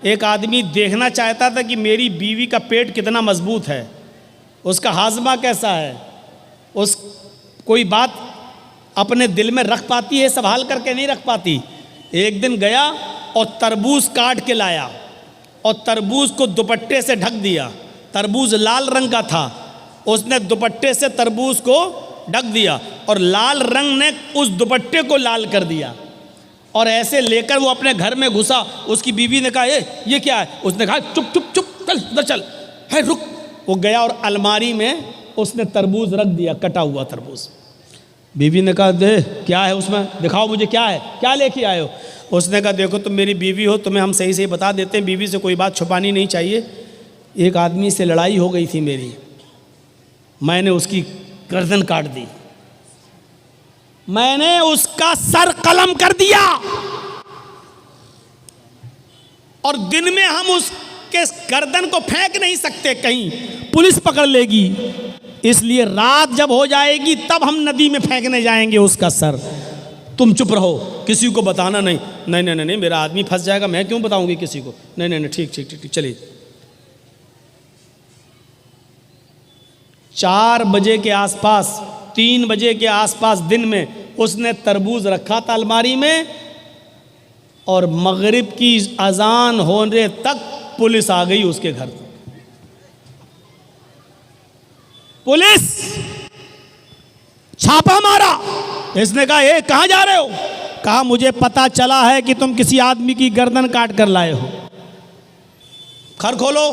एक आदमी देखना चाहता था कि मेरी बीवी का पेट कितना मजबूत है, उसका हाजमा कैसा है, उस कोई बात अपने दिल में रख पाती है, संभाल करके नहीं रख पाती। एक दिन गया और तरबूज काट के लाया और तरबूज को दुपट्टे से ढक दिया। तरबूज लाल रंग का था, उसने दुपट्टे से तरबूज को ढक दिया और लाल रंग ने उस दुपट्टे को लाल कर दिया। और ऐसे लेकर वो अपने घर में घुसा। उसकी बीवी ने कहा ये क्या है? उसने कहा चुप चुप चुप, चल उधर चल, है रुक। वो गया और अलमारी में उसने तरबूज रख दिया, कटा हुआ तरबूज। बीवी ने कहा दे क्या है उसमें, दिखाओ मुझे क्या है, क्या लेके आए हो? उसने कहा देखो तुम मेरी बीवी हो, तुम्हें हम सही सही बता देते हैं, बीवी से कोई बात छुपानी नहीं चाहिए। एक आदमी से लड़ाई हो गई थी मेरी, मैंने उसकी गर्दन काट दी, मैंने उसका सर कलम कर दिया। और दिन में हम उसके गर्दन को फेंक नहीं सकते, कहीं पुलिस पकड़ लेगी, इसलिए रात जब हो जाएगी तब हम नदी में फेंकने जाएंगे उसका सर। तुम चुप रहो, किसी को बताना नहीं। नहीं नहीं नहीं, मेरा आदमी फंस जाएगा, मैं क्यों बताऊंगी किसी को? नहीं नहीं नहीं, ठीक ठीक ठीक ठीक, चलिए। 4 बजे के आसपास, 3 बजे के आसपास दिन में उसने तरबूज रखा था अलमारी में, और मगरिब की अजान होने तक पुलिस आ गई उसके घर। पुलिस छापा मारा। इसने कहा ए कहां जा रहे हो? कहा मुझे पता चला है कि तुम किसी आदमी की गर्दन काट कर लाए हो। घर खोलो,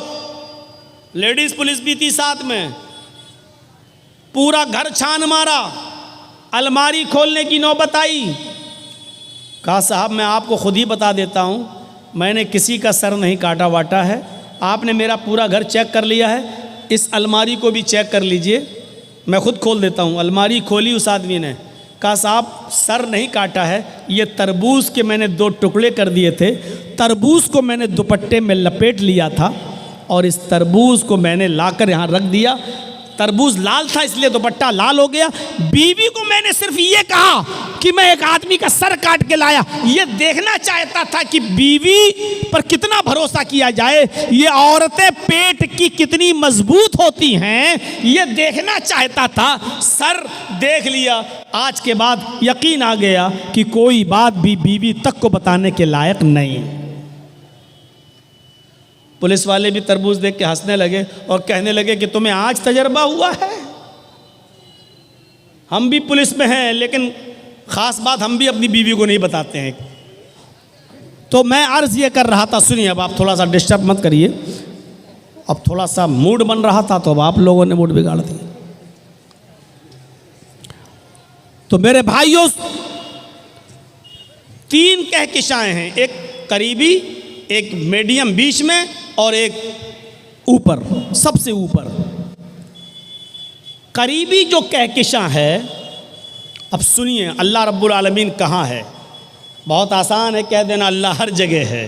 लेडीज पुलिस भी थी साथ में। पूरा घर छान मारा, अलमारी खोलने की नौबत आई। कहा साहब मैं आपको खुद ही बता देता हूं, मैंने किसी का सर नहीं काटा वाटा है, आपने मेरा पूरा घर चेक कर लिया है, इस अलमारी को भी चेक कर लीजिए, मैं खुद खोल देता हूं। अलमारी खोली उस आदमी ने, कहा साहब सर नहीं काटा है, ये तरबूज के मैंने 2 टुकड़े कर दिए थे, तरबूज को मैंने दुपट्टे में लपेट लिया था और इस तरबूज को मैंने लाकर यहाँ रख दिया। तरबूज लाल था इसलिए दुपट्टा लाल हो गया। बीवी को मैंने सिर्फ ये कहा कि मैं एक आदमी का सर काट के लाया, ये देखना चाहता था कि बीवी पर कितना भरोसा किया जाए, ये औरतें पेट की कितनी मजबूत होती हैं, ये देखना चाहता था। सर देख लिया, आज के बाद यकीन आ गया कि कोई बात भी बीवी तक को बताने के लायक नहीं। पुलिस वाले भी तरबूज देख के हंसने लगे और कहने लगे कि तुम्हें आज तजर्बा हुआ है, हम भी पुलिस में हैं, लेकिन खास बात हम भी अपनी बीवी को नहीं बताते हैं। तो मैं अर्ज ये कर रहा था, सुनिए अब आप थोड़ा सा डिस्टर्ब मत करिए, अब थोड़ा सा मूड बन रहा था तो अब आप लोगों ने मूड बिगाड़ दिया। तो मेरे भाइयों 3 कहकशाएं हैं, एक करीबी, एक मीडियम बीच में और एक ऊपर, सबसे ऊपर। करीबी जो कहकशां है, अब सुनिए अल्लाह रब्बुल आलमीन कहाँ है। बहुत आसान है कह देना अल्लाह हर जगह है।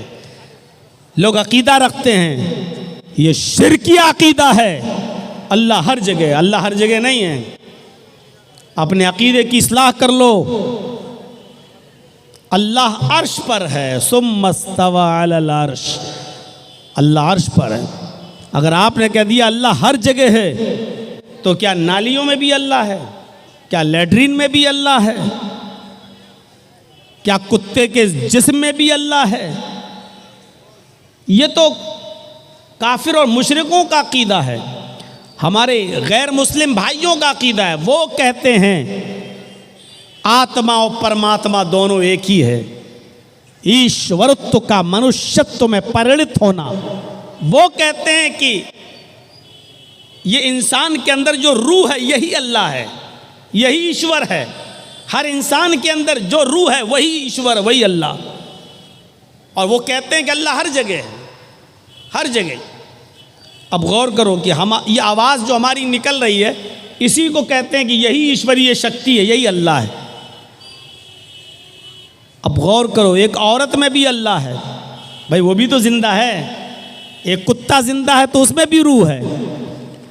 लोग अकीदा रखते हैं, ये शिरकी अकीदा है, अल्लाह हर जगह। अल्लाह हर जगह नहीं है, अपने अकीदे की इस्लाह कर लो। अल्लाह अर्श पर है, सुम्मस्तवा अलल अर्श, अल्लाह अर्श पर है। अगर आपने कह दिया अल्लाह हर जगह है, तो क्या नालियों में भी अल्लाह है? क्या लैट्रिन में भी अल्लाह है? क्या कुत्ते के जिस्म में भी अल्लाह है? ये तो काफिर और मुशरिकों का अकीदा है। हमारे गैर मुस्लिम भाइयों का अकीदा है, वो कहते हैं आत्मा और परमात्मा दोनों एक ही है। ईश्वरत्व का मनुष्यत्व में परिणित होना, वो कहते हैं कि ये इंसान के अंदर जो रूह है यही अल्लाह है, यही ईश्वर है। हर इंसान के अंदर जो रूह है वही ईश्वर, वही अल्लाह। और वो कहते हैं कि अल्लाह हर जगह है, हर जगह। अब गौर करो कि हम ये आवाज़ जो हमारी निकल रही है, इसी को कहते हैं कि यही ईश्वरीय शक्ति है, यही अल्लाह है। अब गौर करो, एक औरत में भी अल्लाह है, भाई वो भी तो जिंदा है। एक कुत्ता जिंदा है तो उसमें भी रूह है,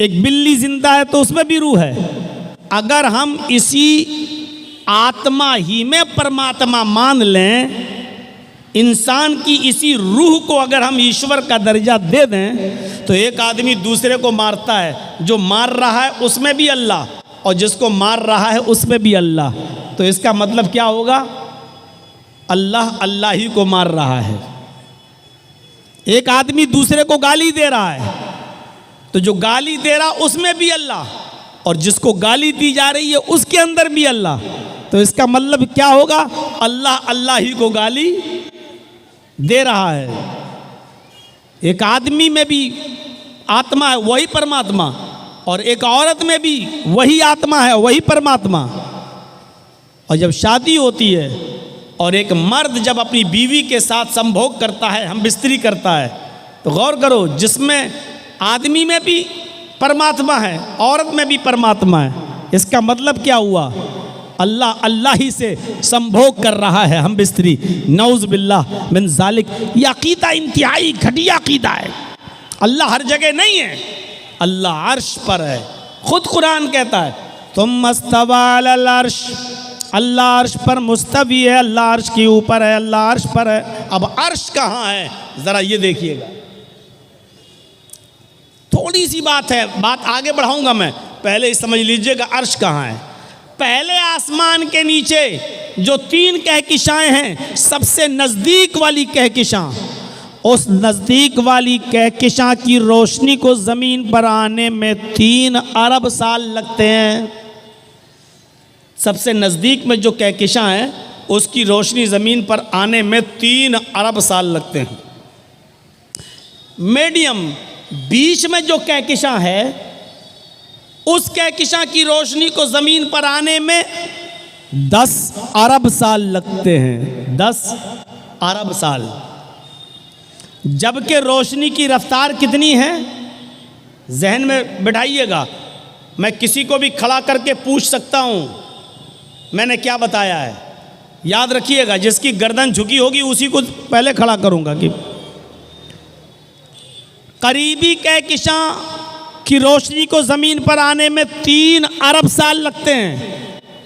एक बिल्ली जिंदा है तो उसमें भी रूह है। अगर हम इसी आत्मा ही में परमात्मा मान लें इंसान की इसी रूह को अगर हम ईश्वर का दर्जा दे दें तो एक आदमी दूसरे को मारता है, जो मार रहा है उसमें भी अल्लाह और जिसको मार रहा है उसमें भी अल्लाह। तो इसका मतलब क्या होगा? अल्लाह अल्लाह ही को मार रहा है। एक आदमी दूसरे को गाली दे रहा है तो जो गाली दे रहा उसमें भी अल्लाह और जिसको गाली दी जा रही है उसके अंदर भी अल्लाह। तो इसका मतलब क्या होगा? अल्लाह अल्लाह ही को गाली दे रहा है। एक आदमी में भी आत्मा है, वही परमात्मा, और एक औरत में भी वही आत्मा है, वही परमात्मा। और जब शादी होती है और एक मर्द जब अपनी बीवी के साथ संभोग करता है, हम बिस्तरी करता है, तो गौर करो, जिसमें आदमी में भी परमात्मा है, औरत में भी परमात्मा है। इसका मतलब क्या हुआ? अल्लाह अल्लाह ही से संभोग कर रहा है हम बिस्तरी। नौज़ बिल्लाह मिन ज़ालिक। ये अकीदा इंतहाई घटिया अकीदा है। अल्लाह हर जगह नहीं है, अल्लाह अर्श पर है। खुद कुरान कहता है तुम मस्तवा अलल अर्श, अल्लाह अर्श पर मुस्तवी है, अल्लाह अर्श के ऊपर है, अल्लाह अर्श पर है। अब अर्श कहाँ है ज़रा ये देखिएगा। थोड़ी सी बात है, बात आगे बढ़ाऊंगा मैं, पहले समझ लीजिएगा अर्श कहाँ है। पहले आसमान के नीचे जो 3 कहकशाएं हैं, सबसे नज़दीक वाली कहकशां, उस नज़दीक वाली कहकशां की रोशनी को ज़मीन पर आने में 3 अरब साल लगते हैं। सबसे नज़दीक में जो कहकशां है उसकी रोशनी ज़मीन पर आने में 3 अरब साल लगते हैं। मीडियम बीच में जो कहकशां है उस कहकशां की रोशनी को ज़मीन पर आने में 10 अरब साल लगते हैं। 10 अरब साल। जबकि रोशनी की रफ्तार कितनी है जहन में बिठाइएगा। मैं किसी को भी खड़ा करके पूछ सकता हूं मैंने क्या बताया है, याद रखिएगा। जिसकी गर्दन झुकी होगी उसी को पहले खड़ा करूंगा कि करीबी कहकशां की रोशनी को ज़मीन पर आने में 3 अरब साल लगते हैं।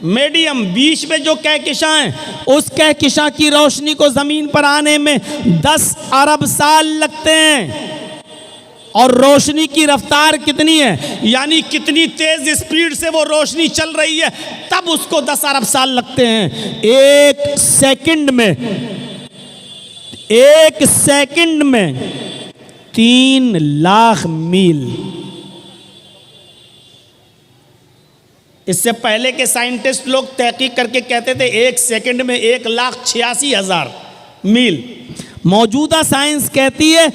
मीडियम बीच में जो कहकशां है उस कहकशां की रोशनी को ज़मीन पर आने में 10 अरब साल लगते हैं। और रोशनी की रफ्तार कितनी है, यानी कितनी तेज स्पीड से वो रोशनी चल रही है, तब उसको 10 अरब साल लगते हैं। एक सेकंड में 3 लाख मील। इससे पहले के साइंटिस्ट लोग तहकीक करके कहते थे 1 सेकंड में 1,86,000 मील। मौजूदा साइंस कहती है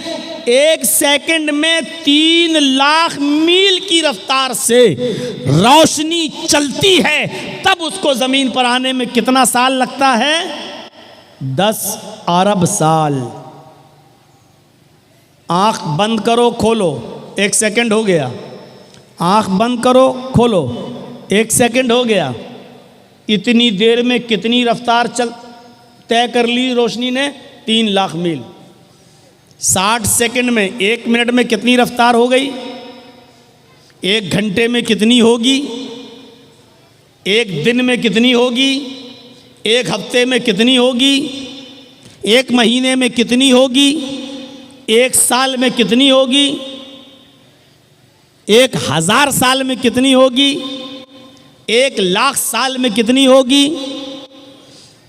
1 सेकंड में 3 लाख मील की रफ्तार से रोशनी चलती है, तब उसको ज़मीन पर आने में कितना साल लगता है? 10 अरब साल। आंख बंद करो खोलो, 1 सेकंड हो गया। आंख बंद करो खोलो, 1 सेकंड हो गया। इतनी देर में कितनी रफ्तार तय कर ली रोशनी ने? 3 लाख मील। 60 सेकंड में 1 मिनट में कितनी रफ्तार हो गई? 1 घंटे में कितनी होगी? 1 दिन में कितनी होगी? 1 हफ्ते में कितनी होगी? 1 महीने में कितनी होगी? 1 साल में कितनी होगी? 1000 साल में कितनी होगी? 1 लाख साल में कितनी होगी?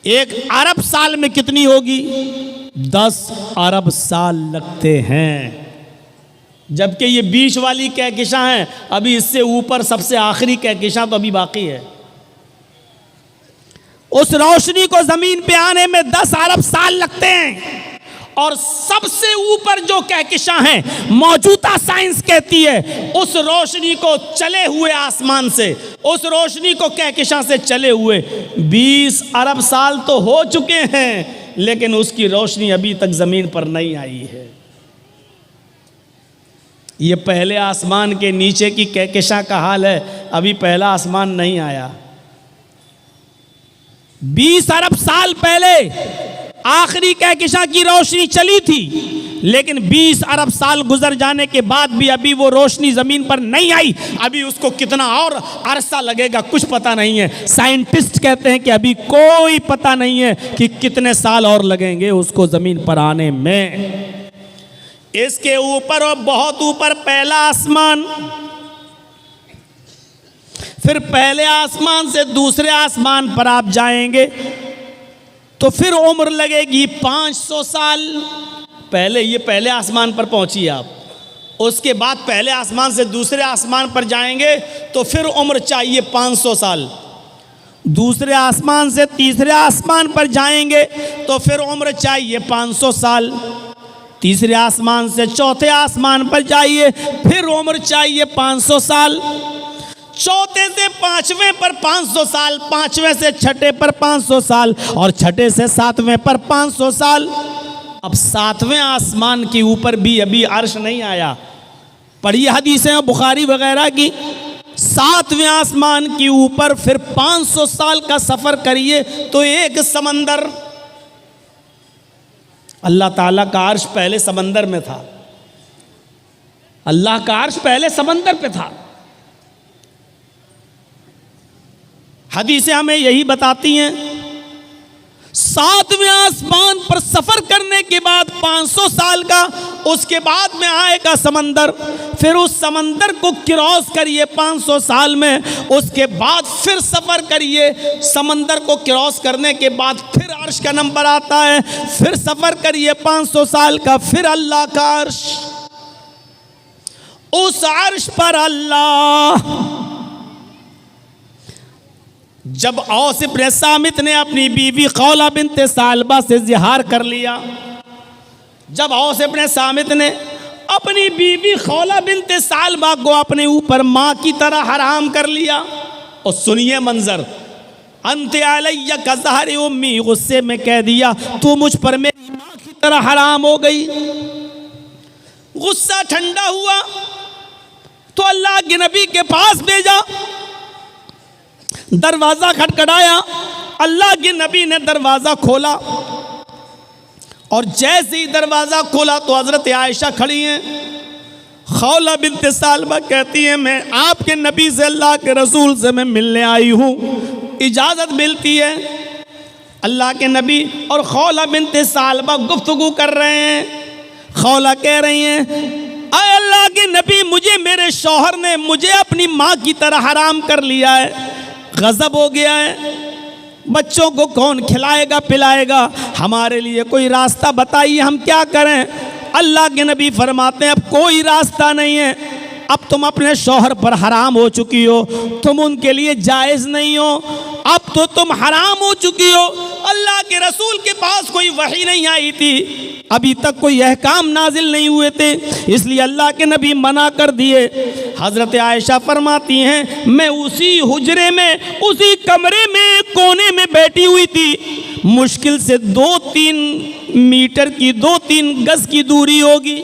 1 अरब साल में कितनी होगी? 10 अरब साल लगते हैं। जबकि ये बीच वाली कहकशां है, अभी इससे ऊपर सबसे आखिरी कहकशां तो अभी बाकी है। उस रोशनी को जमीन पे आने में 10 अरब साल लगते हैं। और सबसे ऊपर जो कहकशां है, मौजूदा साइंस कहती है उस रोशनी को चले हुए आसमान से, उस रोशनी को कहकशां से चले हुए 20 अरब साल तो हो चुके हैं, लेकिन उसकी रोशनी अभी तक ज़मीन पर नहीं आई है। ये पहले आसमान के नीचे की कहकशां का हाल है, अभी पहला आसमान नहीं आया। 20 अरब साल पहले आखिरी कहकशां की रोशनी चली थी, लेकिन 20 अरब साल गुजर जाने के बाद भी अभी वो रोशनी ज़मीन पर नहीं आई। अभी उसको कितना और अरसा लगेगा कुछ पता नहीं है। साइंटिस्ट कहते हैं कि अभी कोई पता नहीं है कि कितने साल और लगेंगे उसको ज़मीन पर आने में। इसके ऊपर और बहुत ऊपर पहला आसमान, फिर पहले आसमान से दूसरे आसमान पर आप जाएंगे तो फिर उम्र लगेगी 500 साल। पहले आसमान पर पहुंचिए आप, उसके बाद पहले आसमान से दूसरे आसमान पर जाएंगे तो फिर उम्र चाहिए 500 साल। दूसरे आसमान से तीसरे आसमान पर जाएंगे तो फिर उम्र चाहिए 500 साल। तीसरे आसमान से चौथे आसमान पर जाइए, फिर उम्र चाहिए 500 साल। चौथे से पांचवें पर 500 साल, पांचवें से छठे पर 500 साल और छठे से सातवें पर 500 साल। अब सातवें आसमान के ऊपर भी अभी अर्श नहीं आया। पढ़िए हदीसें बुखारी वगैरह की। सातवें आसमान के ऊपर फिर 500 साल का सफर करिए तो एक समंदर। अल्लाह ताला का अर्श पहले समंदर में था। अल्लाह का अर्श पहले समंदर पे था। हदीसें हमें यही बताती हैं। सातवें आसमान पर सफर करने के बाद 500 साल का, उसके बाद में आएगा समंदर। फिर उस समंदर को क्रॉस करिए 500 साल में, उसके बाद फिर सफर करिए। समंदर को क्रॉस करने के बाद फिर अर्श का नंबर आता है, फिर सफर करिए 500 साल का, फिर अल्लाह का अर्श। उस अर्श पर अल्लाह, जब औस इब्न सामित ने अपनी बीवी खौला बिन्ते सालबा से ज़िहार कर लिया, जब औस इब्न सामित ने अपनी बीवी खौला बिन्ते सालबा को अपने ऊपर माँ की तरह हराम कर लिया, और सुनिए मंजर, अंते अलैया का ज़हर उम्मी, गुस्से में कह दिया तू मुझ पर मेरी माँ की तरह हराम हो गई। गुस्सा ठंडा हुआ तो अल्लाह के नबी के पास भेजा, दरवाज़ा खटखटाया। अल्लाह के नबी ने दरवाज़ा खोला और जैसे ही दरवाज़ा खोला तो हज़रत आयशा खड़ी हैं। खौला बिन्ते सालबा कहती हैं मैं आपके नबी से, अल्लाह के रसूल से मैं मिलने आई हूँ, इजाज़त मिलती है। अल्लाह के नबी और खौला बिन्ते सालबा गुफ्तगू कर रहे हैं। खौला कह रही हैं आए अल्लाह के नबी, मुझे मेरे शौहर ने मुझे अपनी माँ की तरह हराम कर लिया है, गज़ब हो गया है, बच्चों को कौन खिलाएगा पिलाएगा, हमारे लिए कोई रास्ता बताइए, हम क्या करें। अल्लाह के नबी फरमाते हैं अब कोई रास्ता नहीं है, अब तुम अपने शौहर पर हराम हो चुकी हो, तुम उनके लिए जायज़ नहीं हो, अब तो तुम हराम हो चुकी हो। अल्लाह के रसूल के पास कोई वही नहीं आई थी, अभी तक कोई अहकाम नाजिल नहीं हुए थे, इसलिए अल्लाह के नबी मना कर दिए। हज़रत आयशा फरमाती हैं मैं उसी हुजरे में, उसी कमरे में कोने में बैठी हुई थी। मुश्किल से 2-3 मीटर की, 2-3 गज़ की दूरी होगी।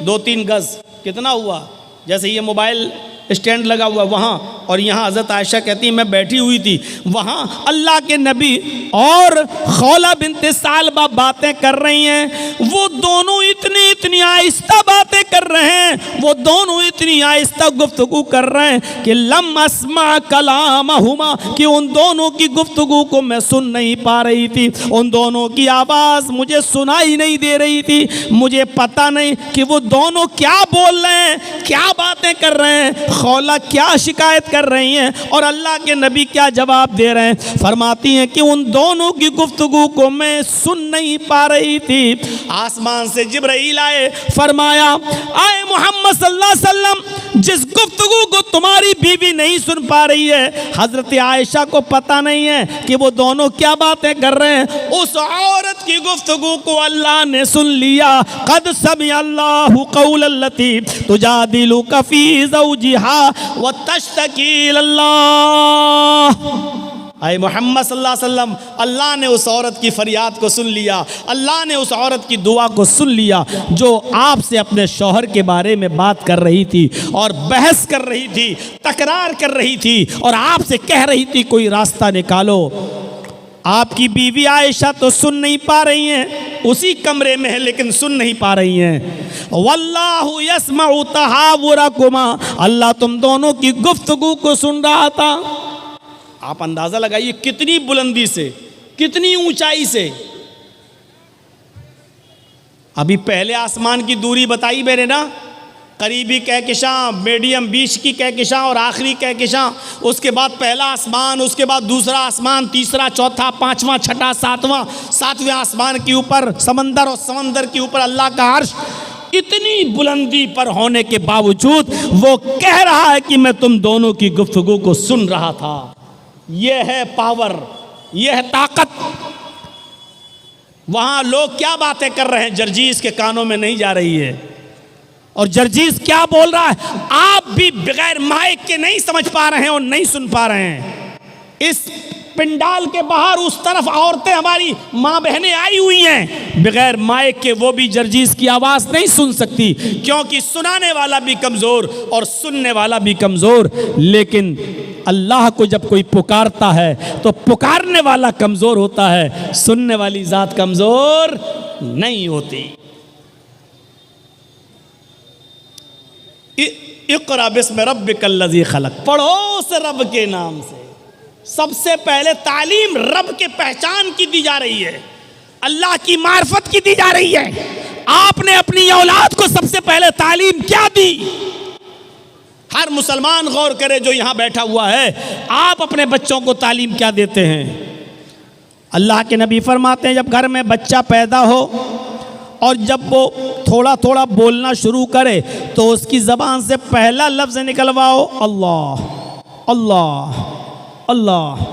2-3 गज़ कितना हुआ, जैसे ये मोबाइल स्टैंड लगा हुआ वहाँ, और यहाँ हज़रत आयशा कहती है मैं बैठी हुई थी वहाँ। अल्लाह के नबी और खौला बिन्ते सालबा बातें कर रही हैं। वो दोनों इतनी आहिस्ता बातें कर रहे हैं, वो दोनों इतनी आहिस्ता गुफ्तगू कर रहे हैं कि लम अस्मा कलामहुमा, कि उन दोनों की गुफ्तगू को मैं सुन नहीं पा रही थी, उन दोनों की आवाज़ मुझे सुनाई नहीं दे रही थी। मुझे पता नहीं कि वो दोनों क्या बोल रहे हैं, क्या बातें कर रहे हैं, खौला क्या शिकायत कर रही हैं और अल्लाह के नबी क्या जवाब दे रहे हैं। फरमाती हैं कि उन दोनों की गुफ्तगू को मैं सुन नहीं पा रही थी। आसमान से जिब्राइल आए, फरमाया आए मोहम्मद सल्लल्लाहु अलैहि वसल्लम, जिस गुफ्तगू को तुम्हारी बीवी नहीं सुन पा रही है, हजरत आयशा को पता नहीं है कि वो दोनों क्या बातें कर रहे हैं, उस औरत की गुफ्तगू को अल्लाह ने सुन लिया। कद समी अल्लाहु कौलल्लती तुजादिलुका फी ज़ौजिहा व तश्तकी इलल्लाह। आए मोहम्मद सल्लल्लाहु अलैहि वसल्लम, अल्लाह ने उस औरत की फरियाद को सुन लिया, अल्लाह ने उस औरत की दुआ को सुन लिया जो आपसे अपने शौहर के बारे में बात कर रही थी और बहस कर रही थी, तकरार कर रही थी और आपसे कह रही थी कोई रास्ता निकालो। आपकी बीवी आयशा तो सुन नहीं पा रही हैं, उसी कमरे में हैं लेकिन सुन नहीं पा रही हैं। वल्लाहु यस्मउ तहावुरकुमा, अल्लाह तुम दोनों की गुफ्तगू को सुन रहा था। आप अंदाजा लगाइए कितनी बुलंदी से, कितनी ऊंचाई से। अभी पहले आसमान की दूरी बताई मैंने ना, करीबी कहकशां, मीडियम बीच की कहकशां और आखिरी कहकशां। उसके बाद पहला आसमान, उसके बाद दूसरा आसमान, तीसरा, चौथा, पांचवा, छठा, सातवां, सातवें आसमान के ऊपर समंदर और समंदर के ऊपर अल्लाह का अर्श। इतनी बुलंदी पर होने के बावजूद वो कह रहा है कि मैं तुम दोनों की गुफ्तगू को सुन रहा था। यह है पावर, यह है ताकत। वहां लोग क्या बातें कर रहे हैं जर्जीस के कानों में नहीं जा रही है। और जर्जीस क्या बोल रहा है आप भी बगैर माइक के नहीं समझ पा रहे हैं और नहीं सुन पा रहे हैं। इस पिंडाल के बाहर उस तरफ औरतें हमारी माँ बहनें आई हुई हैं, बगैर माइक के वो भी जर्जीस की आवाज़ नहीं सुन सकती, क्योंकि सुनाने वाला भी कमज़ोर और सुनने वाला भी कमज़ोर। लेकिन अल्लाह को जब कोई पुकारता है तो पुकारने वाला कमज़ोर होता है, सुनने वाली ज़ात कमज़ोर नहीं होती। इक़रा बिस्मि रब्बिकल्लज़ी खलक़, पढ़ो उस रब के नाम से। सबसे पहले तालीम रब के पहचान की दी जा रही है, अल्लाह की मार्फत की दी जा रही है। आपने अपनी औलाद को सबसे पहले तालीम क्या दी? हर मुसलमान गौर करे जो यहां बैठा हुआ है, आप अपने बच्चों को तालीम क्या देते हैं? अल्लाह के नबी फरमाते हैं जब घर में बच्चा पैदा हो और जब वो थोड़ा थोड़ा बोलना शुरू करे तो उसकी ज़बान से पहला लफ्ज़ निकलवाओ अल्लाह अल्लाह अल्लाह।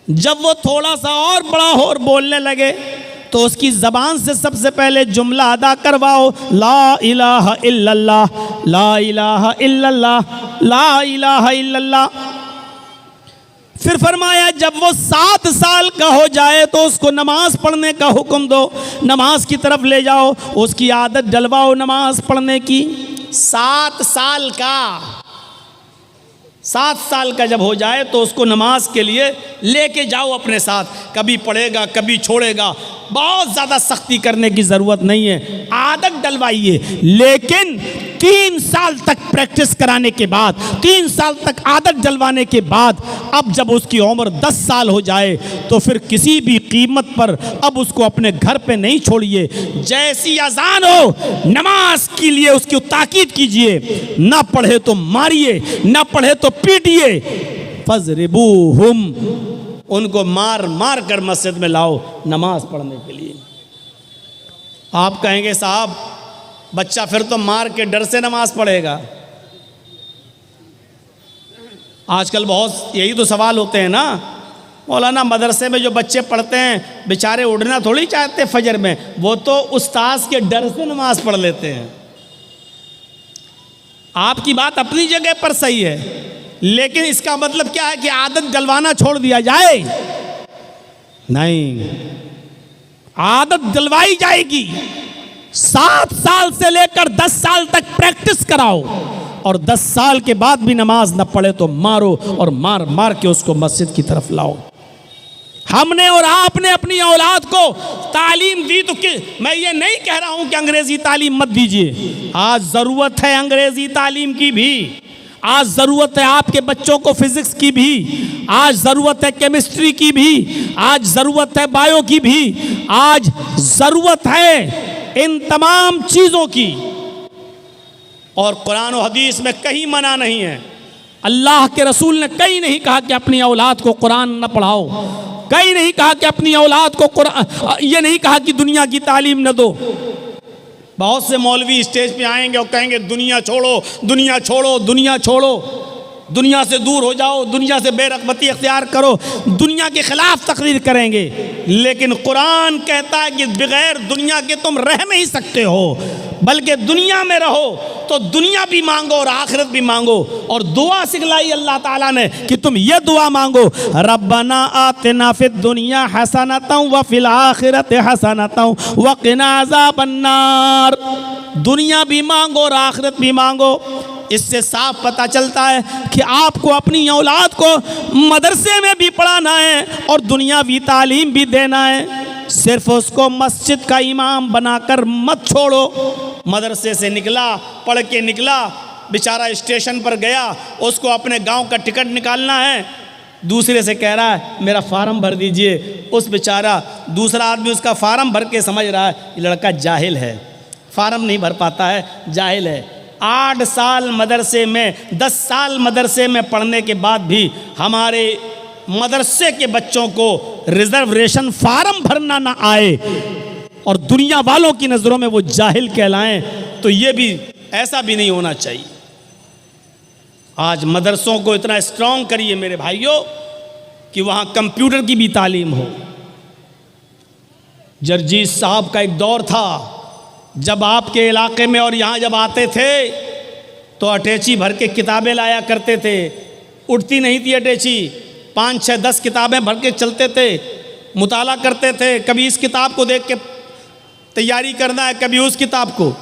जब वो थोड़ा सा और बड़ा हो और बोलने लगे तो उसकी ज़बान से सबसे पहले जुमला अदा करवाओ ला इलाहा इल्लल्लाह, ला इलाहा इल्लल्लाह, ला इलाहा इल्लल्लाह। फिर फरमाया जब वो 7 साल का हो जाए तो उसको नमाज पढ़ने का हुक्म दो, नमाज की तरफ ले जाओ, उसकी आदत डलवाओ नमाज पढ़ने की। 7 साल का, 7 साल का जब हो जाए तो उसको नमाज के लिए लेके जाओ अपने साथ। कभी पढ़ेगा कभी छोड़ेगा, बहुत ज़्यादा सख्ती करने की ज़रूरत नहीं है, आदत डलवाइए। लेकिन 3 साल तक प्रैक्टिस कराने के बाद, 3 साल तक आदत डलवाने के बाद, अब जब उसकी उम्र 10 साल हो जाए तो फिर किसी भी कीमत पर अब उसको अपने घर पे नहीं छोड़िए। जैसी अजान हो नमाज के लिए उसकी ताकीद कीजिए, ना पढ़े तो मारिए, ना पढ़े तो पीटिए। फज़रिबूहुम, उनको मार मार कर मस्जिद में लाओ नमाज पढ़ने के लिए। आप कहेंगे साहब बच्चा फिर तो मार के डर से नमाज पढ़ेगा। आजकल बहुत यही तो सवाल होते हैं ना, मौलाना मदरसे में जो बच्चे पढ़ते हैं बेचारे उड़ना थोड़ी चाहते फजर में, वो तो उस्ताद के डर से नमाज पढ़ लेते हैं। आपकी बात अपनी जगह पर सही है, लेकिन इसका मतलब क्या है कि आदत डलवाना छोड़ दिया जाए? नहीं, आदत डलवाई जाएगी। 7 साल से लेकर 10 साल तक प्रैक्टिस कराओ और 10 साल के बाद भी नमाज न पढ़े तो मारो और मार मार के उसको मस्जिद की तरफ लाओ। हमने और आपने अपनी औलाद को तालीम दी तो मैं ये नहीं कह रहा हूं कि अंग्रेजी तालीम मत दीजिए, आज ज़रूरत है अंग्रेजी तालीम की भी, आज ज़रूरत है आपके बच्चों को फिजिक्स की भी, आज ज़रूरत है केमिस्ट्री की भी, आज ज़रूरत है बायो की भी, आज ज़रूरत है इन तमाम चीज़ों की। और कुरान और हदीस में कहीं मना नहीं है, अल्लाह के रसूल ने कहीं नहीं कहा कि अपनी औलाद को कुरान न पढ़ाओ, कहीं नहीं कहा कि अपनी औलाद को कुरान, ये नहीं कहा कि दुनिया की तालीम न दो। बहुत से मौलवी स्टेज पे आएंगे और कहेंगे दुनिया छोड़ो दुनिया छोड़ो दुनिया छोड़ो, दुनिया से दूर हो जाओ, दुनिया से बेरग़बती इख्तियार करो, दुनिया के खिलाफ तकरीर करेंगे। लेकिन कुरान कहता है कि बगैर दुनिया के तुम रह नहीं सकते हो, बल्कि दुनिया में रहो तो दुनिया भी मांगो और आखिरत भी मांगो। और दुआ सिखलाई अल्लाह ताला ने कि तुम ये दुआ मांगो, रब्बना आतिना फिद दुनिया हसनतन व फिल आखिरति हसनतन व क़िना अज़ाबन्नार। दुनिया भी मांगो और आखिरत भी मांगो। इससे साफ पता चलता है कि आपको अपनी औलाद को मदरसे में भी पढ़ाना है और दुनियावी तालीम भी देना है। सिर्फ उसको मस्जिद का इमाम बनाकर मत छोड़ो। मदरसे से निकला, पढ़ के निकला, बेचारा स्टेशन पर गया, उसको अपने गांव का टिकट निकालना है, दूसरे से कह रहा है मेरा फार्म भर दीजिए। उस बेचारा दूसरा आदमी उसका फार्म भर के समझ रहा है ये लड़का जाहिल है, फार्म नहीं भर पाता है, जाहिल है। 8 साल मदरसे में, 10 साल मदरसे में पढ़ने के बाद भी हमारे मदरसे के बच्चों को रिजर्वेशन फार्म भरना ना आए और दुनिया वालों की नज़रों में वो जाहिल कहलाएं, तो ये भी, ऐसा भी नहीं होना चाहिए। आज मदरसों को इतना स्ट्रांग करिए मेरे भाइयों कि वहाँ कंप्यूटर की भी तालीम हो। जरजीत साहब का एक दौर था जब आपके इलाके में और यहाँ जब आते थे तो अटैची भर के किताबें लाया करते थे, उठती नहीं थी अटैची, 5, 6, 10 किताबें भर के चलते थे, मुताला करते थे, कभी इस किताब को देख के तैयारी करना है, कभी उस किताब को।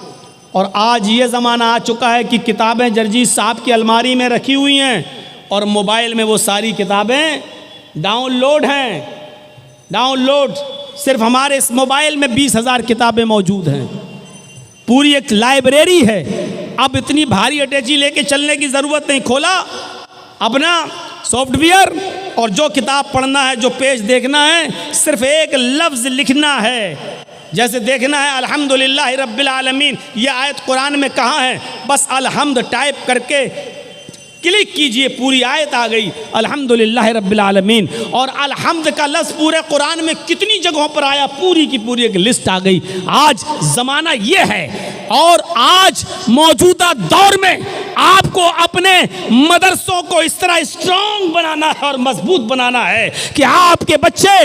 और आज ये ज़माना आ चुका है कि किताबें जरजीत साहब की अलमारी में रखी हुई हैं और मोबाइल में वो सारी किताबें डाउनलोड हैं, डाउनलोड। सिर्फ हमारे इस मोबाइल में 20,000 किताबें मौजूद हैं, पूरी एक लाइब्रेरी है। अब इतनी भारी अटैची लेके चलने की ज़रूरत नहीं, खोला अपना सॉफ्टवेयर और जो किताब पढ़ना है, जो पेज देखना है, सिर्फ एक लफ्ज़ लिखना है। जैसे देखना है अल्हम्दुलिल्लाह रब्बिल आलमीन, ये आयत कुरान में कहाँ है, बस अलहम्द टाइप करके क्लिक कीजिए, पूरी आयत आ गई अल्हम्दुलिल्लाह रब्बिल आलमीन। और अलहम्द का लफ्ज़ पूरे कुरान में कितनी जगहों पर आया, पूरी की पूरी एक लिस्ट आ गई। आज ज़माना ये है और आज मौजूदा दौर में आपको अपने मदरसों को इस तरह स्ट्रांग बनाना है और मजबूत बनाना है कि आपके बच्चे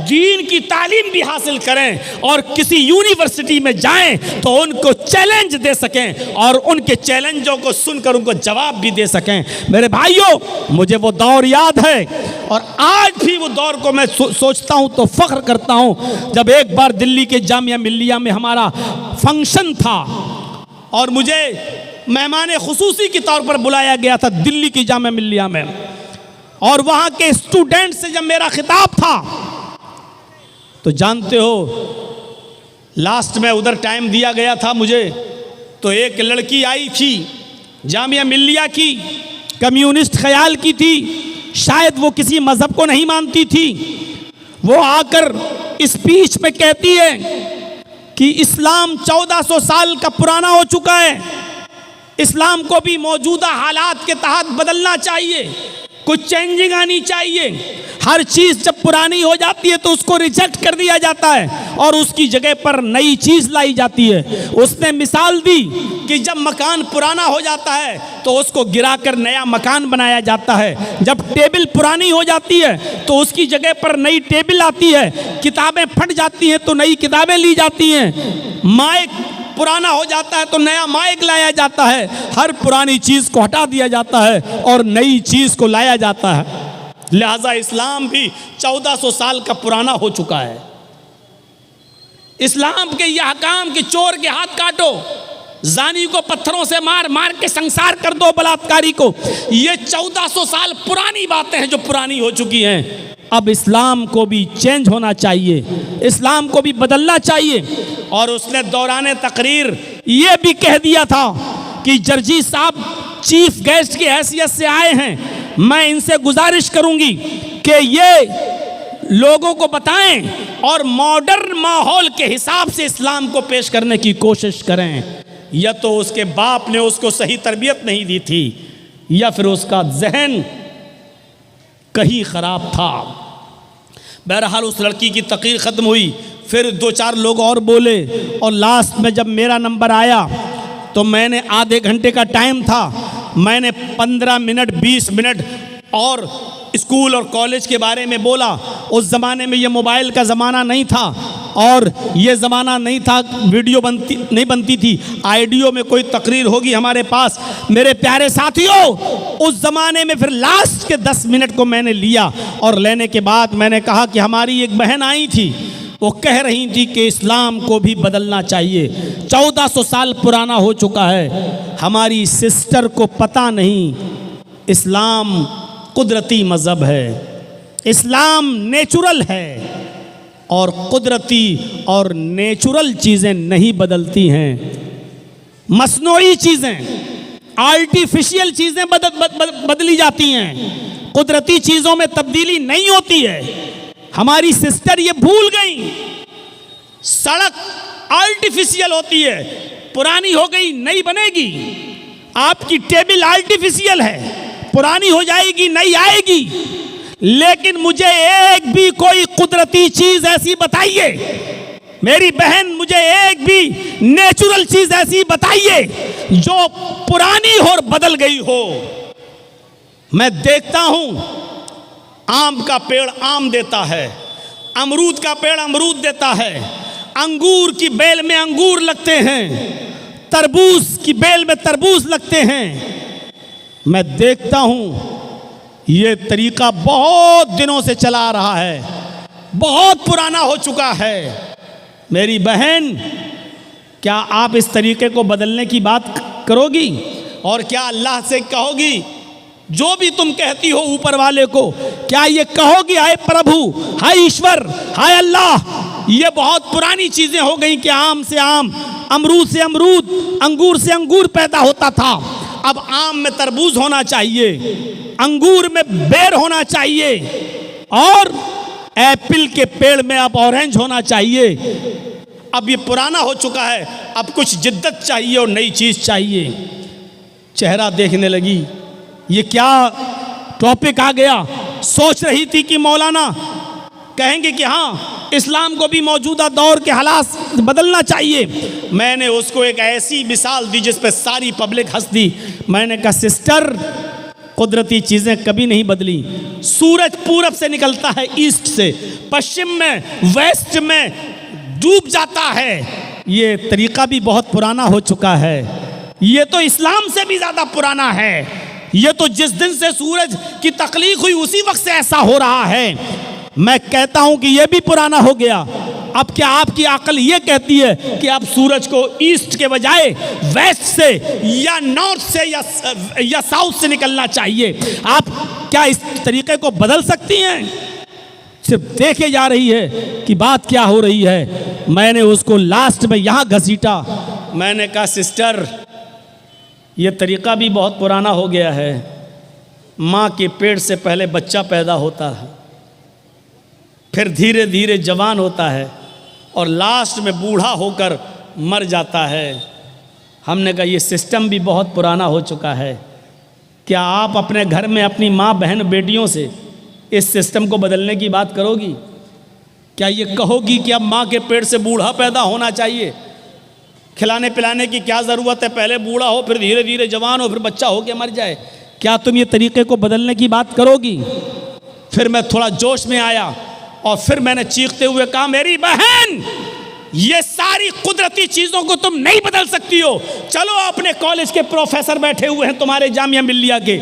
दीन की तालीम भी हासिल करें और किसी यूनिवर्सिटी में जाएं तो उनको चैलेंज दे सकें और उनके चैलेंजों को सुनकर उनको जवाब भी दे सकें। मेरे भाइयों, मुझे वो दौर याद है और आज भी वो दौर को मैं सोचता हूं तो फख्र करता हूं जब एक बार दिल्ली के जामिया मिल्लिया में हमारा फंक्शन था और मुझे मेहमान खुसूसी के तौर पर बुलाया गया था दिल्ली की जामिया मिल्लिया में, और वहाँ के स्टूडेंट से जब मेरा खिताब था तो जानते हो लास्ट में उधर टाइम दिया गया था मुझे, तो एक लड़की आई थी जामिया मिल्लिया की, कम्युनिस्ट ख्याल की थी, शायद वो किसी मज़हब को नहीं मानती थी। वो आकर स्पीच में कहती है कि इस्लाम 1400 साल का पुराना हो चुका है, इस्लाम को भी मौजूदा हालात के तहत बदलना चाहिए, कुछ चेंजिंग आनी चाहिए। हर चीज़ जब पुरानी हो जाती है तो उसको रिजेक्ट कर दिया जाता है और उसकी जगह पर नई चीज़ लाई जाती है। उसने मिसाल दी कि जब मकान पुराना हो जाता है तो उसको गिराकर नया मकान बनाया जाता है, जब टेबल पुरानी हो जाती है तो उसकी जगह पर नई टेबल आती है, किताबें फट जाती हैं तो नई किताबें ली जाती हैं, माइक पुराना हो जाता है तो नया माइक लाया जाता है। हर पुरानी चीज़ को हटा दिया जाता है और नई चीज़ को लाया जाता है। लिहाजा इस्लाम भी 1400 साल का पुराना हो चुका है। इस्लाम के यह हकाम कि चोर के हाथ काटो, जानी को पत्थरों से मार मार के संसार कर दो, बलात्कारी को, ये 1400 साल पुरानी बातें हैं जो पुरानी हो चुकी हैं। अब इस्लाम को भी चेंज होना चाहिए, इस्लाम को भी बदलना चाहिए। और उसने दौरान तकरीर ये भी कह दिया था कि जरजीत साहब चीफ गेस्ट की हैसियत से आए हैं, मैं इनसे गुजारिश करूंगी कि ये लोगों को बताएं और मॉडर्न माहौल के हिसाब से इस्लाम को पेश करने की कोशिश करें। या तो उसके बाप ने उसको सही तरबियत नहीं दी थी या फिर उसका जहन कहीं ख़राब था। बहरहाल उस लड़की की तकरीर ख़त्म हुई, फिर 2-4 लोग और बोले और लास्ट में जब मेरा नंबर आया तो मैंने आधे घंटे का टाइम था, मैंने 15 मिनट 20 मिनट और स्कूल और कॉलेज के बारे में बोला। उस ज़माने में ये मोबाइल का ज़माना नहीं था और ये ज़माना नहीं था वीडियो नहीं बनती थी, आइडियो में कोई तकरीर होगी हमारे पास। मेरे प्यारे साथियों, उस ज़माने में फिर लास्ट के 10 मिनट को मैंने लिया और लेने के बाद मैंने कहा कि हमारी एक बहन आई थी, वो कह रही थी कि इस्लाम को भी बदलना चाहिए, 1400 साल पुराना हो चुका है। हमारी सिस्टर को पता नहीं इस्लाम कुदरती मज़हब है, इस्लाम नेचुरल है, और कुदरती और नेचुरल चीज़ें नहीं बदलती हैं। मसनूई चीज़ें, आर्टिफिशियल चीज़ें बदली जाती हैं, कुदरती चीज़ों में तब्दीली नहीं होती है। हमारी सिस्टर ये भूल गई, सड़क आर्टिफिशियल होती है, पुरानी हो गई नई बनेगी। आपकी टेबल आर्टिफिशियल है, पुरानी हो जाएगी नई आएगी। लेकिन मुझे एक भी कोई कुदरती चीज ऐसी बताइए, मेरी बहन, मुझे एक भी नेचुरल चीज ऐसी बताइए जो पुरानी और बदल गई हो। मैं देखता हूं आम का पेड़ आम देता है, अमरूद का पेड़ अमरूद देता है, अंगूर की बेल में अंगूर लगते हैं, तरबूज की बेल में तरबूज लगते हैं। मैं देखता हूं ये तरीका बहुत दिनों से चला आ रहा है, बहुत पुराना हो चुका है। मेरी बहन, क्या आप इस तरीके को बदलने की बात करोगी? और क्या अल्लाह से कहोगी, जो भी तुम कहती हो ऊपर वाले को, क्या ये कहोगी, हाय प्रभु, हाय ईश्वर, हाय अल्लाह, ये बहुत पुरानी चीजें हो गई कि आम से आम, अमरूद से अमरूद, अंगूर से अंगूर पैदा होता था, अब आम में तरबूज होना चाहिए, अंगूर में बेर होना चाहिए, और एप्पल के पेड़ में अब ऑरेंज होना चाहिए। अब ये पुराना हो चुका है, अब कुछ जिद्दत चाहिए और नई चीज चाहिए। चेहरा देखने लगी, ये क्या टॉपिक आ गया। सोच रही थी कि मौलाना कहेंगे कि हाँ, इस्लाम को भी मौजूदा दौर के हालात बदलना चाहिए। मैंने उसको एक ऐसी मिसाल दी जिस पे सारी पब्लिक हंस दी। मैंने कहा, सिस्टर, कुदरती चीज़ें कभी नहीं बदली। सूरज पूरब से निकलता है, ईस्ट से, पश्चिम में, वेस्ट में डूब जाता है। ये तरीका भी बहुत पुराना हो चुका है। ये तो इस्लाम से भी ज़्यादा पुराना है। ये तो जिस दिन से सूरज की तख्लीक हुई उसी वक्त से ऐसा हो रहा है। मैं कहता हूं कि यह भी पुराना हो गया। अब क्या आपकी अकल ये कहती है कि आप सूरज को ईस्ट के बजाय वेस्ट से या नॉर्थ से या साउथ से निकलना चाहिए? आप क्या इस तरीके को बदल सकती हैं? सिर्फ देखे जा रही है कि बात क्या हो रही है। मैंने उसको लास्ट में यहां घसीटा। मैंने कहा, सिस्टर, ये तरीका भी बहुत पुराना हो गया है। माँ के पेट से पहले बच्चा पैदा होता है, फिर धीरे धीरे जवान होता है और लास्ट में बूढ़ा होकर मर जाता है। हमने कहा, ये सिस्टम भी बहुत पुराना हो चुका है। क्या आप अपने घर में अपनी माँ, बहन, बेटियों से इस सिस्टम को बदलने की बात करोगी? क्या ये कहोगी कि अब माँ के पेट से बूढ़ा पैदा होना चाहिए? खिलाने पिलाने की क्या ज़रूरत है? पहले बूढ़ा हो, फिर धीरे धीरे जवान हो, फिर बच्चा हो के मर जाए। क्या तुम ये तरीके को बदलने की बात करोगी? फिर मैं थोड़ा जोश में आया और फिर मैंने चीखते हुए कहा, मेरी बहन, ये सारी कुदरती चीज़ों को तुम नहीं बदल सकती हो। चलो, अपने कॉलेज के प्रोफेसर बैठे हुए हैं तुम्हारे जामिया मिल्लिया के,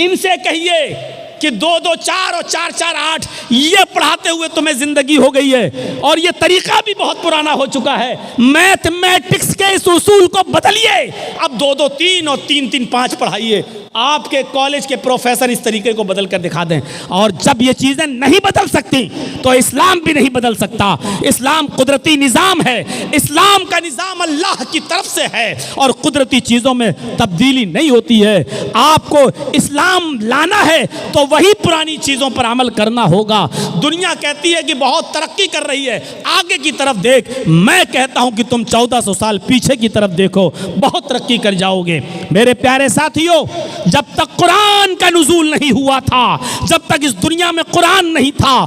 इनसे कहिए कि 2-2, 4 और 4-4, 8 ये पढ़ाते हुए तुम्हें जिंदगी हो गई है और ये तरीका भी बहुत पुराना हो चुका है। मैथमेटिक्स के इस उसूल को बदलिए। अब 2-2, 3 और 3-3, 5 पढ़ाइए। आपके कॉलेज के प्रोफेसर इस तरीके को बदल कर दिखा दें। और जब ये चीज़ें नहीं बदल सकती तो इस्लाम भी नहीं बदल सकता। इस्लाम कुदरती निज़ाम है। इस्लाम का निज़ाम अल्लाह की तरफ से है और कुदरती चीज़ों में तब्दीली नहीं होती है। आपको इस्लाम लाना है तो वही पुरानी चीज़ों पर अमल करना होगा। दुनिया कहती है कि बहुत तरक्की कर रही है, आगे की तरफ देख। मैं कहता हूं कि तुम 1400 साल पीछे की तरफ देखो, बहुत तरक्की कर जाओगे। मेरे प्यारे साथियों, जब तक कुरान का नुज़ूल नहीं हुआ था, जब तक इस दुनिया में कुरान नहीं था,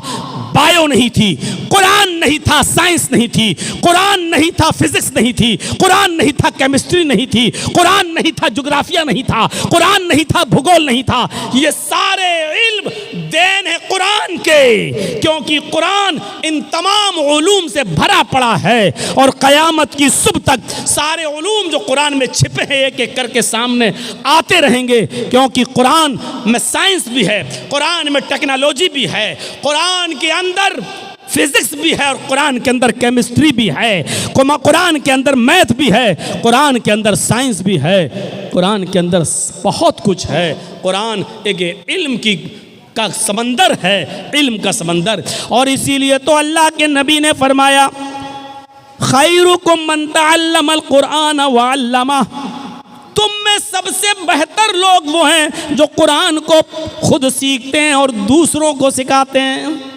बायो नहीं थी, कुरान नहीं था, साइंस नहीं थी, कुरान नहीं था, फिजिक्स नहीं थी, कुरान नहीं था, केमिस्ट्री नहीं थी, कुरान नहीं था, ज्योग्राफिया नहीं था, कुरान नहीं था, भूगोल नहीं था। ये सारे इल्म देन है कुरान के, क्योंकि कुरान इन तमाम उलूम से भरा पड़ा है और क़यामत की सुबह तक सारे उलूम जो कुरान में छिपे हैं एक एक करके सामने आते रहेंगे। क्योंकि कुरान में साइंस भी है, कुरान में टेक्नोलॉजी भी है, कुरान के अंदर फिजिक्स भी है और कुरान के अंदर केमिस्ट्री भी है, कुरान के अंदर मैथ भी है, कुरान के अंदर साइंस भी है, कुरान के अंदर बहुत कुछ है। कुरान एक इल्म की का समंदर है, इल्म का समंदर। और इसीलिए तो अल्लाह के नबी ने फरमाया, खैरुकुम मन तअल्लमल कुरान व अल्लमा, तुम में सबसे बेहतर लोग वो हैं जो कुरान को खुद सीखते हैं और दूसरों को सिखाते हैं।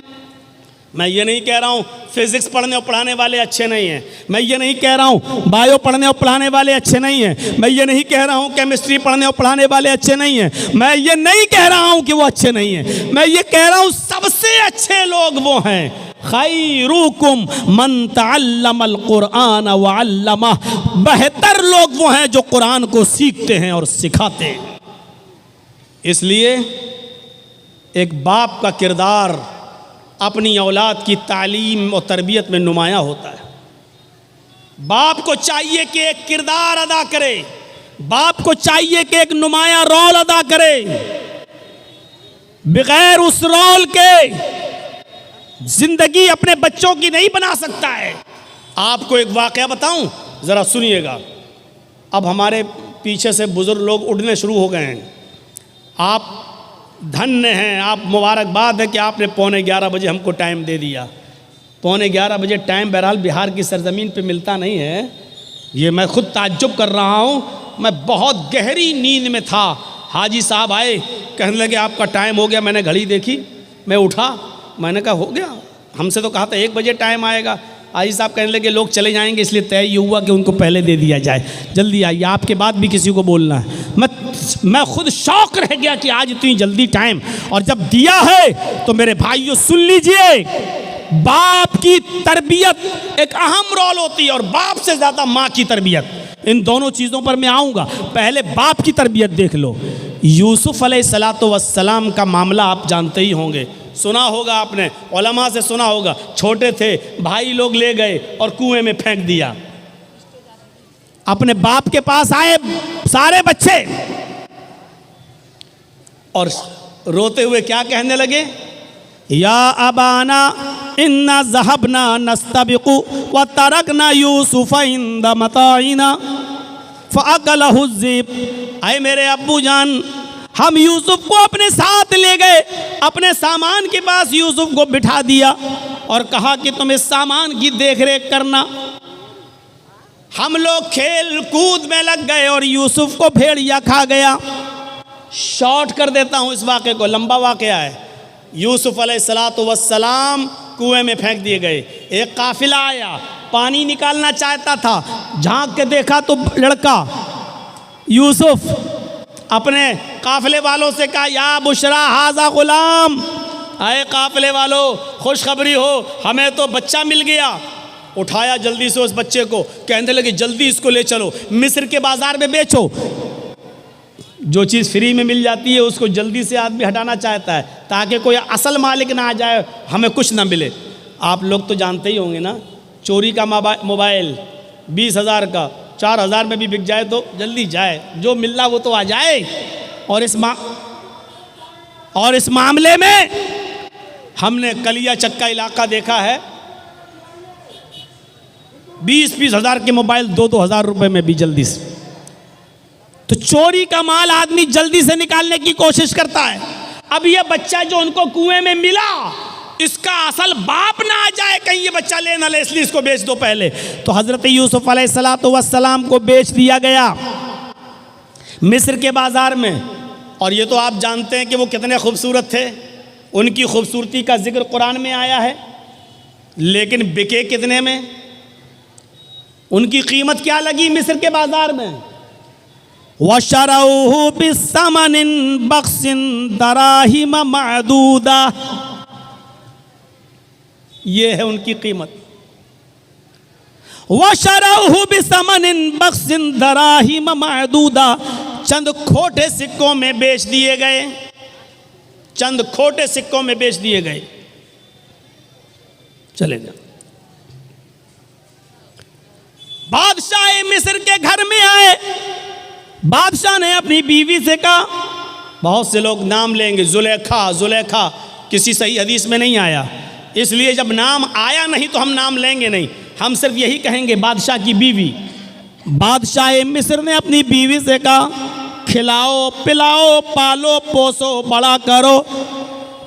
मैं ये नहीं कह रहा हूँ फिजिक्स पढ़ने और पढ़ाने वाले अच्छे नहीं हैं, मैं ये नहीं कह रहा हूँ बायो पढ़ने और पढ़ाने वाले अच्छे नहीं हैं, मैं ये नहीं कह रहा हूँ केमिस्ट्री पढ़ने और पढ़ाने वाले अच्छे नहीं हैं, मैं ये नहीं कह रहा हूँ कि वो अच्छे नहीं हैं, मैं ये कह रहा हूँ सबसे अच्छे लोग वो हैं। खैरुकुम मन तअल्लमल कुरान व अल्लमा, बेहतर लोग वो हैं जो कुरान को सीखते हैं और सिखाते हैं। इसलिए एक बाप का किरदार अपनी औलाद की तालीम और तरबियत में नुमायां होता है। बाप को चाहिए कि एक किरदार अदा करे, बाप को चाहिए कि एक नुमायां रोल अदा करे। बगैर उस रोल के जिंदगी अपने बच्चों की नहीं बना सकता है। आपको एक वाकया बताऊं, जरा सुनिएगा। अब हमारे पीछे से बुजुर्ग लोग उठने शुरू हो गए हैं। आप धन्य हैं, आप मुबारकबाद है कि आपने 11:15 बजे हमको टाइम दे दिया। 11:15 बजे टाइम बहरहाल बिहार की सरजमीन पे मिलता नहीं है, ये मैं खुद ताज्जुब कर रहा हूँ। मैं बहुत गहरी नींद में था, हाजी साहब आए, कहने लगे आपका टाइम हो गया। मैंने घड़ी देखी, मैं उठा, मैंने कहा हो गया, हमसे तो कहा था 1 बजे टाइम आएगा। हाजी साहब कहने लगे लोग चले जाएंगे, इसलिए तय ये हुआ कि उनको पहले दे दिया जाए, जल्दी आइए, आपके बाद भी किसी को बोलना है। मैं खुद शौक रह गया कि आज इतनी जल्दी टाइम, और जब दिया है तो मेरे भाइयों सुन लीजिए, बाप की तरबियत एक अहम रोल होती है और बाप से ज़्यादा माँ की तरबियत। इन दोनों चीज़ों पर मैं आऊँगा, पहले बाप की तरबियत देख लो। यूसुफ अलैहिस्सलातु वस्सलाम का मामला आप जानते ही होंगे, सुना होगा आपने, उलमा से सुना होगा। छोटे थे, भाई लोग ले गए और कुएं में फेंक दिया। अपने बाप के पास आए सारे बच्चे और रोते हुए क्या कहने लगे, या अबाना इन्ना ज़हबना नस्तबिकु व तरकना यूसुफ इंद मताइना फ़अकलहु ज़िब। आए मेरे अब्बू जान, हम यूसुफ को अपने साथ ले गए, अपने सामान के पास यूसुफ को बिठा दिया और कहा कि तुम इस सामान की देख रेख करना। हम लोग खेल कूद में लग गए और यूसुफ को भेड़िया खा गया। शॉर्ट कर देता हूँ इस वाक़े को, लंबा वाक़या है। यूसुफ अलैहिस्सलातु वस्सलाम कुएं में फेंक दिए गए। एक काफिला आया, पानी निकालना चाहता था, झांक के देखा तो लड़का यूसुफ अपने काफिले वालों से कहा, या बुशरा हाजा गुलाम, आए काफिले वालों खुशखबरी हो, हमें तो बच्चा मिल गया। उठाया जल्दी से उस बच्चे को, कहने लगे जल्दी इसको ले चलो, मिस्र के बाजार में बेचो। जो चीज़ फ्री में मिल जाती है उसको जल्दी से आदमी हटाना चाहता है ताकि कोई असल मालिक ना आ जाए, हमें कुछ ना मिले। आप लोग तो जानते ही होंगे ना, चोरी का मोबाइल 20,000 का 4,000 में भी बिक जाए तो जल्दी जाए, जो मिल रहा वो तो आ जाए। और इस मामले में हमने कलिया चक्का इलाका देखा है, 20-20 हज़ार के मोबाइल 2-2 हज़ार रुपये में भी जल्दी से। तो चोरी का माल आदमी जल्दी से निकालने की कोशिश करता है। अब ये बच्चा जो उनको कुएं में मिला, इसका असल बाप ना आ जाए, कहीं ये बच्चा ले ना ले, इसलिए इसको बेच दो पहले। तो हज़रत यूसुफ अलैहिस्सलातु वस्सलाम को बेच दिया गया मिस्र के बाज़ार में। और ये तो आप जानते हैं कि वो कितने खूबसूरत थे, उनकी खूबसूरती का जिक्र कुरान में आया है, लेकिन बिके कितने में, उनकी कीमत क्या लगी मिस्र के बाज़ार में। वशरऊहु बिस्समनिन बख्सिन दराहिम मअदूदा, ये है उनकी कीमत। वशरऊहु बिस्समनिन बख्सिन दराहिम मअदूदा, चंद खोटे सिक्कों में बेच दिए गए, चंद खोटे सिक्कों में बेच दिए गए। चलेगा। बादशाह मिस्र के घर में आए, बादशाह ने अपनी बीवी से कहा, बहुत से लोग नाम लेंगे, जुलेखा जुलेखा, किसी सही हदीस में नहीं आया, इसलिए जब नाम आया नहीं तो हम नाम लेंगे नहीं, हम सिर्फ यही कहेंगे बादशाह की बीवी। बादशाह मिस्र ने अपनी बीवी से कहा, खिलाओ पिलाओ पालो पोसो बड़ा करो,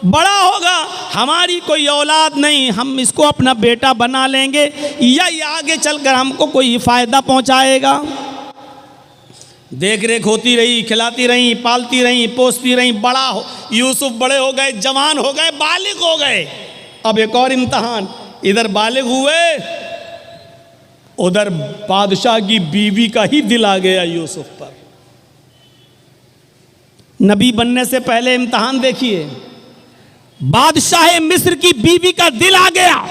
बड़ा होगा, हमारी कोई औलाद नहीं, हम इसको अपना बेटा बना लेंगे या ये आगे चलकर हमको कोई फ़ायदा पहुंचाएगा। देख रेख होती रही, खिलाती रही, पालती रही, पोसती रही, बड़ा हो यूसुफ बड़े हो गए, जवान हो गए, बालिग हो गए। अब एक और इम्तहान, इधर बालिग हुए, उधर बादशाह की बीवी का ही दिल आ गया यूसुफ पर। नबी बनने से पहले इम्तहान देखिए, बादशाह मिस्र की बीवी का दिल आ गया।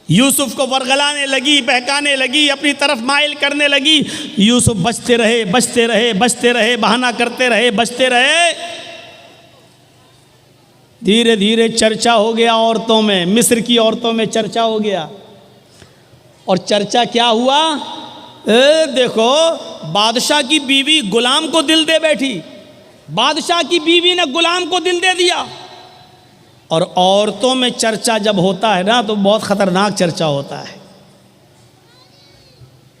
यूसुफ को वरगलाने लगी, बहकाने लगी, अपनी तरफ माइल करने लगी। यूसुफ बचते रहे, बचते रहे, बचते रहे, बहाना करते रहे, बचते रहे। धीरे धीरे चर्चा हो गया औरतों में, मिस्र की औरतों में चर्चा हो गया। और चर्चा क्या हुआ? देखो, बादशाह की बीवी गुलाम को दिल दे बैठी, बादशाह की बीवी ने गुलाम को दिल दे दिया। और औरतों में चर्चा जब होता है ना, तो बहुत ख़तरनाक चर्चा होता है।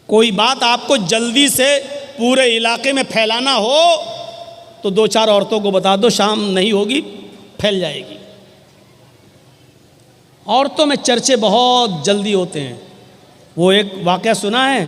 कोई बात आपको जल्दी से पूरे इलाके में फैलाना हो तो 2-4 औरतों को बता दो, शाम नहीं होगी फैल जाएगी। औरतों में चर्चे बहुत जल्दी होते हैं। वो एक वाक़या सुना है,